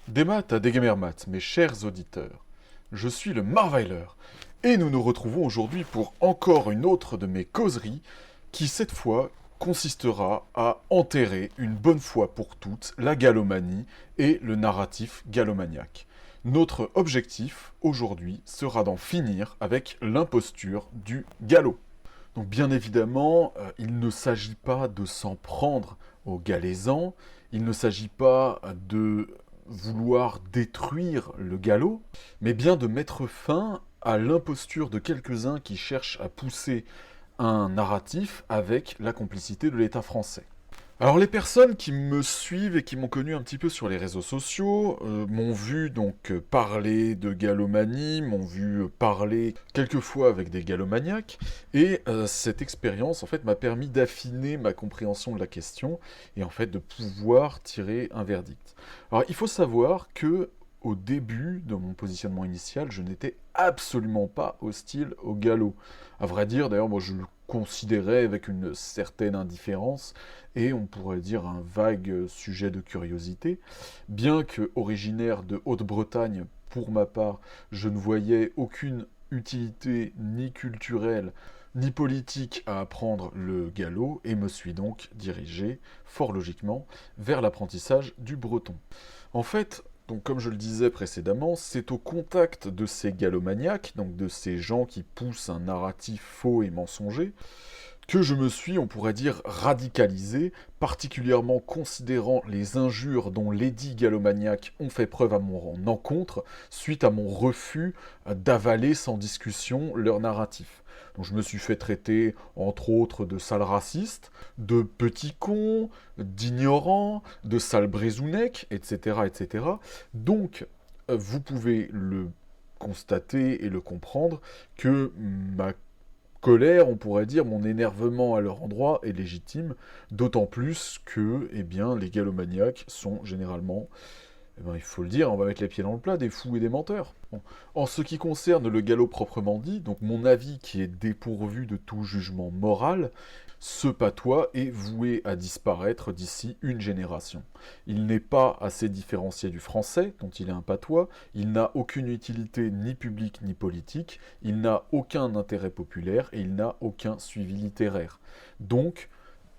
Des maths à des gamermaths, mes chers auditeurs. Je suis le Marveiler, et nous nous retrouvons aujourd'hui pour encore une autre de mes causeries, qui cette fois consistera à enterrer une bonne fois pour toutes la galomanie et le narratif galomaniaque. Notre objectif aujourd'hui sera d'en finir avec l'imposture du galop. Donc bien évidemment, il ne s'agit pas de s'en prendre aux Galaisans, il ne s'agit pas de vouloir détruire le galop, mais bien de mettre fin à l'imposture de quelques-uns qui cherchent à pousser un narratif avec la complicité de l'État français. Alors les personnes qui me suivent et qui m'ont connu un petit peu sur les réseaux sociaux m'ont vu donc parler de galomanie, m'ont vu parler quelquefois avec des galomaniaques, et cette expérience en fait m'a permis d'affiner ma compréhension de la question et en fait de pouvoir tirer un verdict. Alors il faut savoir que au début de mon positionnement initial, je n'étais absolument pas hostile au galop. À vrai dire, d'ailleurs, moi je le considérais avec une certaine indifférence et on pourrait dire un vague sujet de curiosité. Bien que originaire de Haute-Bretagne, pour ma part, je ne voyais aucune utilité ni culturelle ni politique à apprendre le galop et me suis donc dirigé, fort logiquement, vers l'apprentissage du breton. En fait, donc comme je le disais précédemment, c'est au contact de ces galomaniaques, donc de ces gens qui poussent un narratif faux et mensonger, que je me suis, on pourrait dire, radicalisé, particulièrement considérant les injures dont les dits galomaniaques ont fait preuve à mon encontre, suite à mon refus d'avaler sans discussion leur narratif. Donc je me suis fait traiter, entre autres, de sale raciste, de petit con, d'ignorant, de sale brézounec, etc., etc. Donc, vous pouvez le constater et le comprendre que ma colère, on pourrait dire, mon énervement à leur endroit est légitime, d'autant plus que, eh bien, les galomaniaques sont généralement, eh ben, il faut le dire, on va mettre les pieds dans le plat, des fous et des menteurs. Bon. En ce qui concerne le galop proprement dit, donc mon avis qui est dépourvu de tout jugement moral, ce patois est voué à disparaître d'ici une génération. Il n'est pas assez différencié du français, dont il est un patois, il n'a aucune utilité ni publique ni politique, il n'a aucun intérêt populaire et il n'a aucun suivi littéraire. Donc,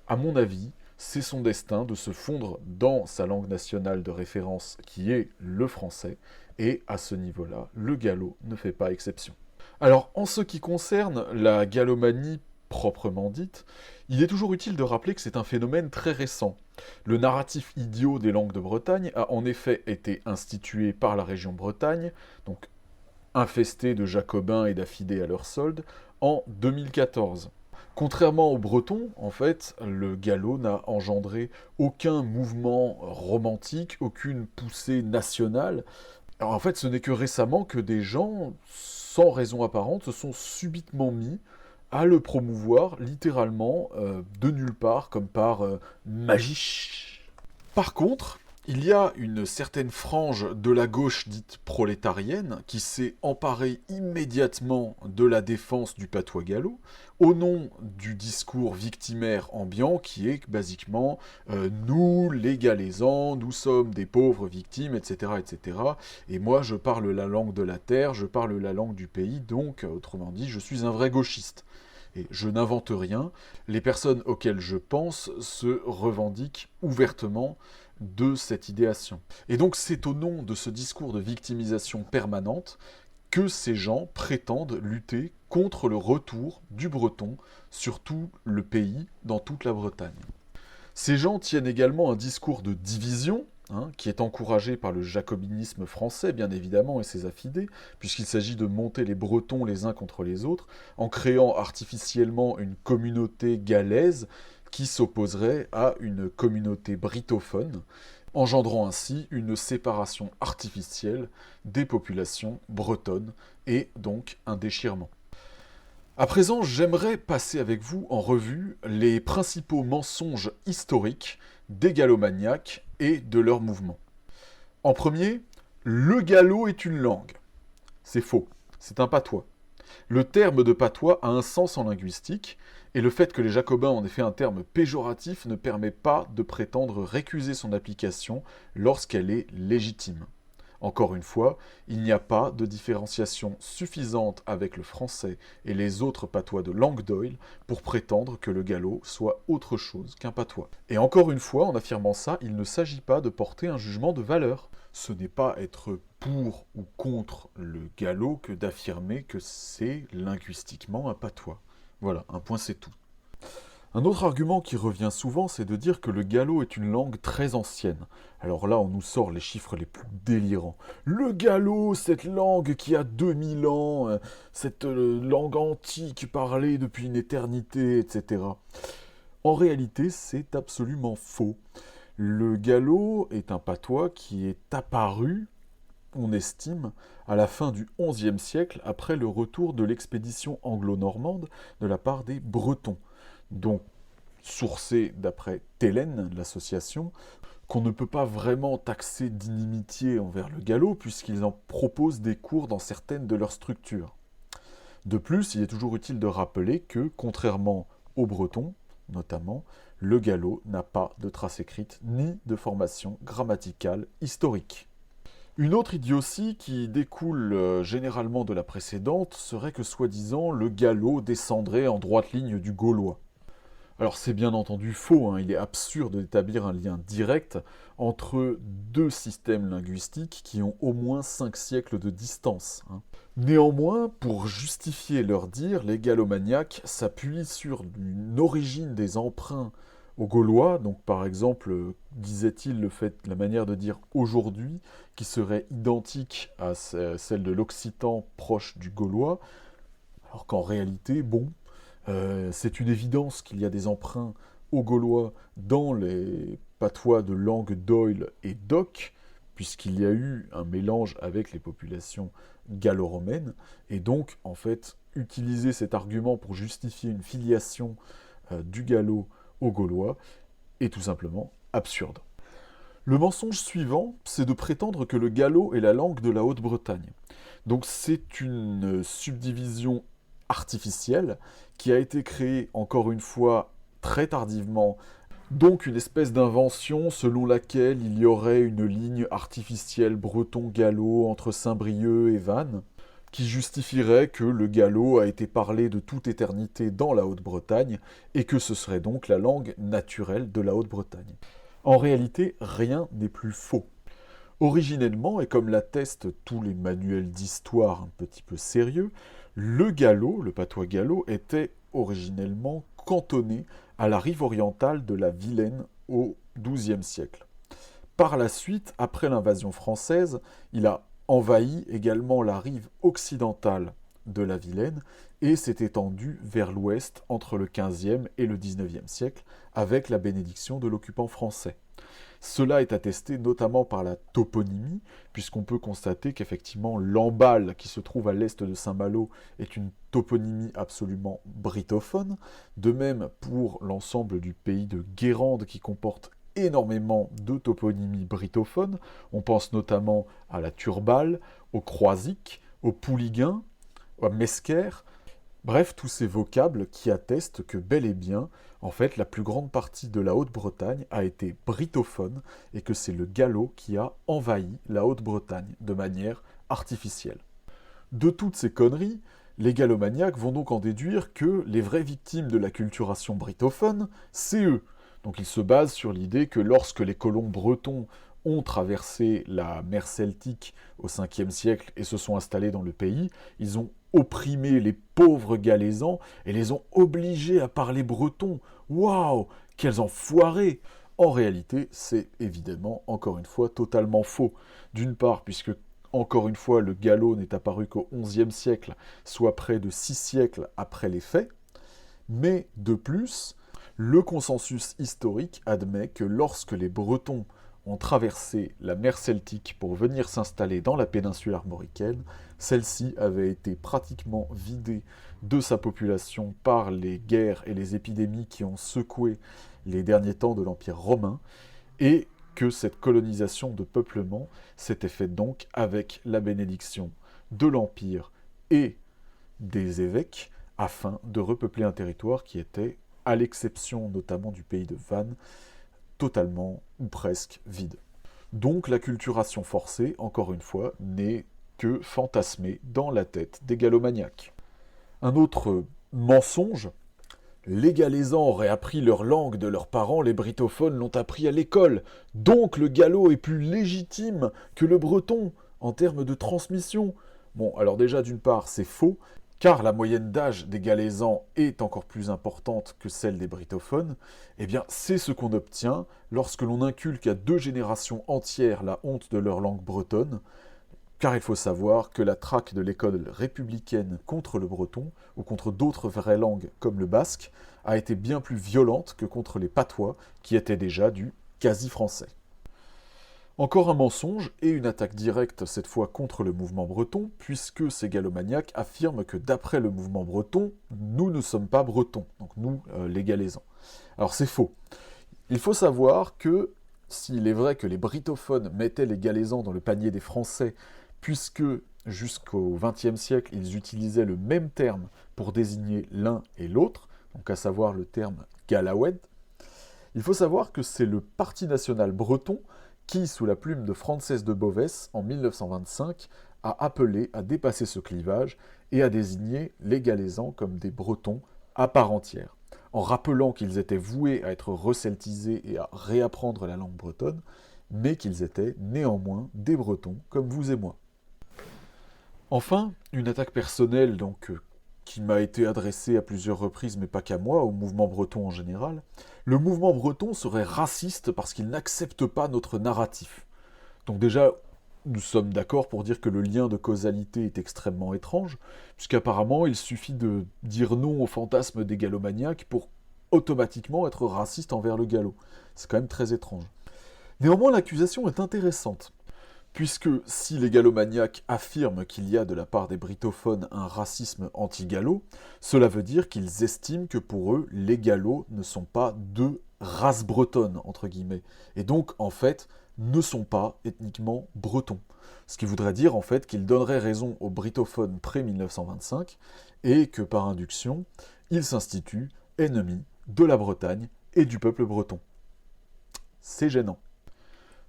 à mon avis, c'est son destin de se fondre dans sa langue nationale de référence qui est le français, et à ce niveau-là, le galop ne fait pas exception. Alors, en ce qui concerne la galomanie proprement dite, il est toujours utile de rappeler que c'est un phénomène très récent. Le narratif idiot des langues de Bretagne a en effet été institué par la région Bretagne, donc infestée de jacobins et d'affidés à leur solde, en 2014. Contrairement aux Bretons, en fait, le galop n'a engendré aucun mouvement romantique, aucune poussée nationale. Alors en fait, ce n'est que récemment que des gens, sans raison apparente, se sont subitement mis à le promouvoir littéralement de nulle part, comme par magie. Par contre, il y a une certaine frange de la gauche dite prolétarienne qui s'est emparée immédiatement de la défense du patois gallo au nom du discours victimaire ambiant qui est basiquement nous les Galaisans, nous sommes des pauvres victimes, etc., etc. Et moi je parle la langue de la terre, je parle la langue du pays, donc autrement dit je suis un vrai gauchiste. Et je n'invente rien, les personnes auxquelles je pense se revendiquent ouvertement de cette idéation. Et donc c'est au nom de ce discours de victimisation permanente que ces gens prétendent lutter contre le retour du breton sur tout le pays, dans toute la Bretagne. Ces gens tiennent également un discours de division, qui est encouragé par le jacobinisme français, bien évidemment, et ses affidés, puisqu'il s'agit de monter les Bretons les uns contre les autres, en créant artificiellement une communauté galaise qui s'opposerait à une communauté britophone, engendrant ainsi une séparation artificielle des populations bretonnes et donc un déchirement. À présent, j'aimerais passer avec vous en revue les principaux mensonges historiques des galomaniaques et de leur mouvement. En premier, le gallo est une langue. C'est faux, c'est un patois. Le terme de patois a un sens en linguistique, et le fait que les jacobins en aient fait un terme péjoratif ne permet pas de prétendre récuser son application lorsqu'elle est légitime. Encore une fois, il n'y a pas de différenciation suffisante avec le français et les autres patois de langue d'oïl pour prétendre que le gallo soit autre chose qu'un patois. Et encore une fois, en affirmant ça, il ne s'agit pas de porter un jugement de valeur. Ce n'est pas être pour ou contre le gallo que d'affirmer que c'est linguistiquement un patois. Voilà, un point c'est tout. Un autre argument qui revient souvent, c'est de dire que le gallo est une langue très ancienne. Alors là, on nous sort les chiffres les plus délirants. Le gallo, cette langue qui a 2000 ans, cette langue antique parlée depuis une éternité, etc. En réalité, c'est absolument faux. Le gallo est un patois qui est apparu, on estime, à la fin du XIe siècle, après le retour de l'expédition anglo-normande de la part des Bretons. Donc, sourcé d'après Télène, l'association, qu'on ne peut pas vraiment taxer d'inimitié envers le gallo, puisqu'ils en proposent des cours dans certaines de leurs structures. De plus, il est toujours utile de rappeler que, contrairement aux Bretons, notamment, le gallo n'a pas de trace écrite ni de formation grammaticale historique. Une autre idiotie qui découle généralement de la précédente serait que, soi-disant, le gallo descendrait en droite ligne du gaulois. Alors c'est bien entendu faux, il est absurde d'établir un lien direct entre deux systèmes linguistiques qui ont au moins 5 siècles de distance. Néanmoins, pour justifier leur dire, les galomaniaques s'appuient sur une origine des emprunts aux Gaulois, donc par exemple, disait-il, la manière de dire aujourd'hui, qui serait identique à celle de l'occitan proche du gaulois, alors qu'en réalité, c'est une évidence qu'il y a des emprunts aux Gaulois dans les patois de langue d'oïl et d'oc, puisqu'il y a eu un mélange avec les populations gallo-romaines, et donc, en fait, utiliser cet argument pour justifier une filiation du gallo aux Gaulois est tout simplement absurde. Le mensonge suivant, c'est de prétendre que le gallo est la langue de la Haute-Bretagne. Donc c'est une subdivision artificielle qui a été créée, encore une fois, très tardivement. Donc une espèce d'invention selon laquelle il y aurait une ligne artificielle breton-gallo entre Saint-Brieuc et Vannes, qui justifierait que le gallo a été parlé de toute éternité dans la Haute-Bretagne et que ce serait donc la langue naturelle de la Haute-Bretagne. En réalité, rien n'est plus faux. Originellement, et comme l'attestent tous les manuels d'histoire un petit peu sérieux, le gallo, le patois gallo, était originellement cantonné à la rive orientale de la Vilaine au XIIe siècle. Par la suite, après l'invasion française, il a envahi également la rive occidentale de la Vilaine et s'est étendu vers l'ouest entre le XVe et le XIXe siècle avec la bénédiction de l'occupant français. Cela est attesté notamment par la toponymie, puisqu'on peut constater qu'effectivement l'Embal, qui se trouve à l'est de Saint-Malo, est une toponymie absolument britophone. De même pour l'ensemble du pays de Guérande, qui comporte énormément de toponymies britophones. On pense notamment à la Turballe, au Croisic, au Pouliguen, à Mesquer. Bref, tous ces vocables qui attestent que bel et bien, en fait, la plus grande partie de la Haute-Bretagne a été britophone et que c'est le gallo qui a envahi la Haute-Bretagne de manière artificielle. De toutes ces conneries, les gallomaniaques vont donc en déduire que les vraies victimes de l'acculturation britophone, c'est eux. Donc ils se basent sur l'idée que lorsque les colons bretons ont traversé la mer Celtique au 5e siècle et se sont installés dans le pays, ils ont opprimé les pauvres Galaisans et les ont obligés à parler breton. Waouh, quels enfoirés! En réalité, c'est évidemment, encore une fois, totalement faux. D'une part, puisque, encore une fois, le gallo n'est apparu qu'au XIe siècle, soit près de 6 siècles après les faits, mais de plus, le consensus historique admet que lorsque les Bretons ont traversé la mer Celtique pour venir s'installer dans la péninsule armoricaine, celle-ci avait été pratiquement vidée de sa population par les guerres et les épidémies qui ont secoué les derniers temps de l'Empire romain, et que cette colonisation de peuplement s'était faite donc avec la bénédiction de l'Empire et des évêques, afin de repeupler un territoire qui était, à l'exception notamment du pays de Vannes, totalement ou presque vide. Donc l'acculturation forcée, encore une fois, n'est que fantasmée dans la tête des gallomaniaques. Un autre mensonge, les Galaisans auraient appris leur langue de leurs parents, les britophones l'ont appris à l'école, donc le gallo est plus légitime que le breton en termes de transmission. Bon, alors déjà d'une part c'est faux, car la moyenne d'âge des Galaisans est encore plus importante que celle des britophones, eh bien c'est ce qu'on obtient lorsque l'on inculque à 2 générations entières la honte de leur langue bretonne, car il faut savoir que la traque de l'école républicaine contre le breton, ou contre d'autres vraies langues comme le basque, a été bien plus violente que contre les patois, qui étaient déjà du quasi-français. Encore un mensonge et une attaque directe cette fois contre le mouvement breton, puisque ces gallomaniaques affirment que d'après le mouvement breton, nous ne sommes pas bretons, donc nous, les Galaisans. Alors c'est faux. Il faut savoir que, s'il est vrai que les britophones mettaient les Galaisans dans le panier des Français, puisque jusqu'au XXe siècle, ils utilisaient le même terme pour désigner l'un et l'autre, donc à savoir le terme Galawed, il faut savoir que c'est le Parti national breton qui, sous la plume de Frances de Bovès, en 1925, a appelé à dépasser ce clivage et à désigner les Galaisans comme des Bretons à part entière, en rappelant qu'ils étaient voués à être receltisés et à réapprendre la langue bretonne, mais qu'ils étaient néanmoins des Bretons comme vous et moi. Enfin, une attaque personnelle qui m'a été adressée à plusieurs reprises, mais pas qu'à moi, au mouvement breton en général. Le mouvement breton serait raciste parce qu'il n'accepte pas notre narratif. Donc déjà, nous sommes d'accord pour dire que le lien de causalité est extrêmement étrange, puisqu'apparemment il suffit de dire non au fantasme des gallomaniaques pour automatiquement être raciste envers le gallo. C'est quand même très étrange. Néanmoins, l'accusation est intéressante, puisque si les gallomaniaques affirment qu'il y a de la part des britophones un racisme anti-gallo, cela veut dire qu'ils estiment que pour eux, les gallos ne sont pas de race bretonne, entre guillemets, et donc en fait ne sont pas ethniquement bretons. Ce qui voudrait dire en fait qu'ils donneraient raison aux britophones pré-1925 et que par induction, ils s'instituent ennemis de la Bretagne et du peuple breton. C'est gênant.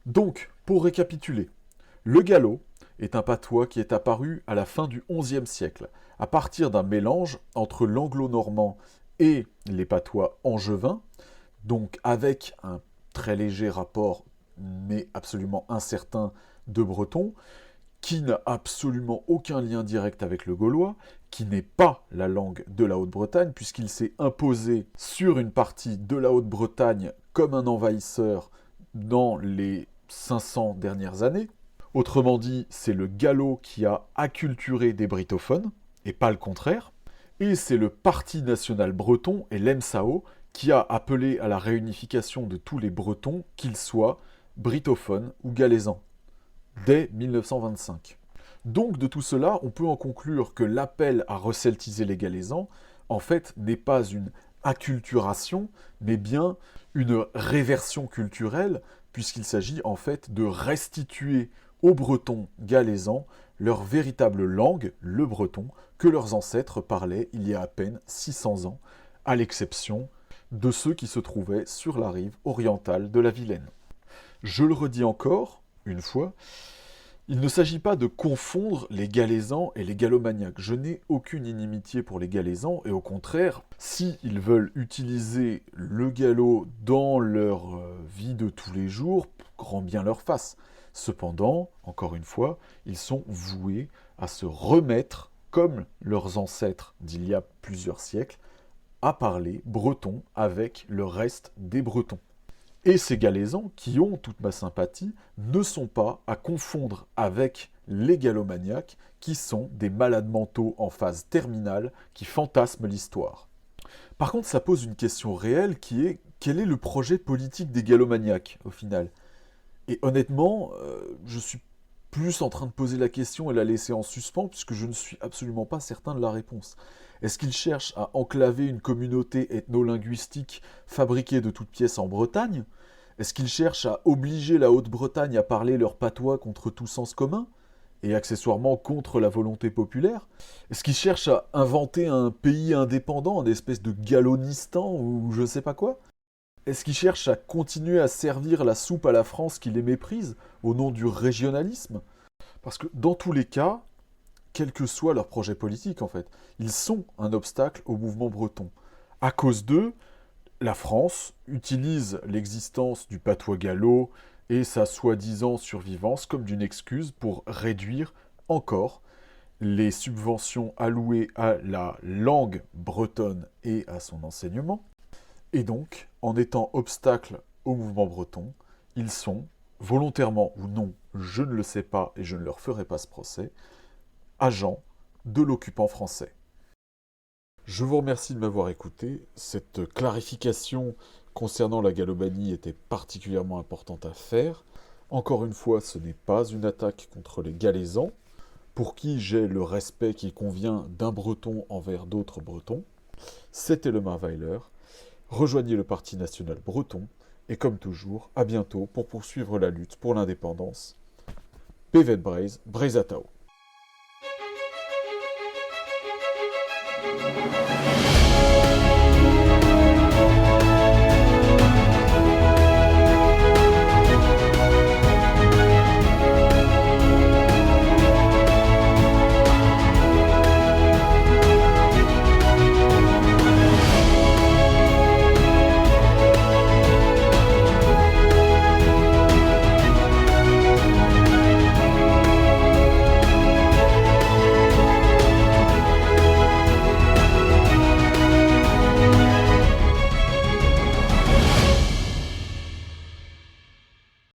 Donc, pour récapituler, le gallo est un patois qui est apparu à la fin du XIe siècle, à partir d'un mélange entre l'anglo-normand et les patois angevins, donc avec un très léger rapport, mais absolument incertain, de breton, qui n'a absolument aucun lien direct avec le gaulois, qui n'est pas la langue de la Haute-Bretagne, puisqu'il s'est imposé sur une partie de la Haute-Bretagne comme un envahisseur dans les 500 dernières années. Autrement dit, c'est le gallo qui a acculturé des britophones, et pas le contraire. Et c'est le Parti national breton et l'EMSAO qui a appelé à la réunification de tous les Bretons, qu'ils soient britophones ou galaisans, dès 1925. Donc de tout cela, on peut en conclure que l'appel à receltiser les Galaisans, en fait, n'est pas une acculturation, mais bien une réversion culturelle, puisqu'il s'agit en fait de restituer aux Bretons galaisans leur véritable langue, le breton, que leurs ancêtres parlaient il y a à peine 600 ans, à l'exception de ceux qui se trouvaient sur la rive orientale de la Vilaine. Je le redis encore, une fois, il ne s'agit pas de confondre les Galaisans et les Gallomaniaques. Je n'ai aucune inimitié pour les Galaisans, et au contraire, s'ils veulent utiliser le gallo dans leur vie de tous les jours, grand bien leur fasse. Cependant, encore une fois, ils sont voués à se remettre, comme leurs ancêtres d'il y a plusieurs siècles, à parler breton avec le reste des Bretons. Et ces Galaisans, qui ont toute ma sympathie, ne sont pas à confondre avec les galomaniaques, qui sont des malades mentaux en phase terminale qui fantasment l'histoire. Par contre, ça pose une question réelle qui est quel est le projet politique des galomaniaques au final? Et honnêtement, je suis plus en train de poser la question et la laisser en suspens puisque je ne suis absolument pas certain de la réponse. Est-ce qu'ils cherchent à enclaver une communauté ethno-linguistique fabriquée de toutes pièces en Bretagne? Est-ce qu'ils cherchent à obliger la Haute-Bretagne à parler leur patois contre tout sens commun? Et accessoirement contre la volonté populaire? Est-ce qu'ils cherchent à inventer un pays indépendant, une espèce de Galonistan ou je sais pas quoi? Est-ce qu'ils cherchent à continuer à servir la soupe à la France qui les méprise au nom du régionalisme? Parce que dans tous les cas, quel que soit leur projet politique en fait, ils sont un obstacle au mouvement breton. À cause d'eux, la France utilise l'existence du patois gallo et sa soi-disant survivance comme d'une excuse pour réduire encore les subventions allouées à la langue bretonne et à son enseignement. Et donc, en étant obstacle au mouvement breton, ils sont, volontairement ou non, je ne le sais pas et je ne leur ferai pas ce procès, agents de l'occupant français. Je vous remercie de m'avoir écouté. Cette clarification concernant la galomanie était particulièrement importante à faire. Encore une fois, ce n'est pas une attaque contre les Galaisans, pour qui j'ai le respect qui convient d'un breton envers d'autres bretons. C'était le Marweiler. Rejoignez le Parti national breton, et comme toujours, à bientôt pour poursuivre la lutte pour l'indépendance. PV de Braise, Braise à Tao.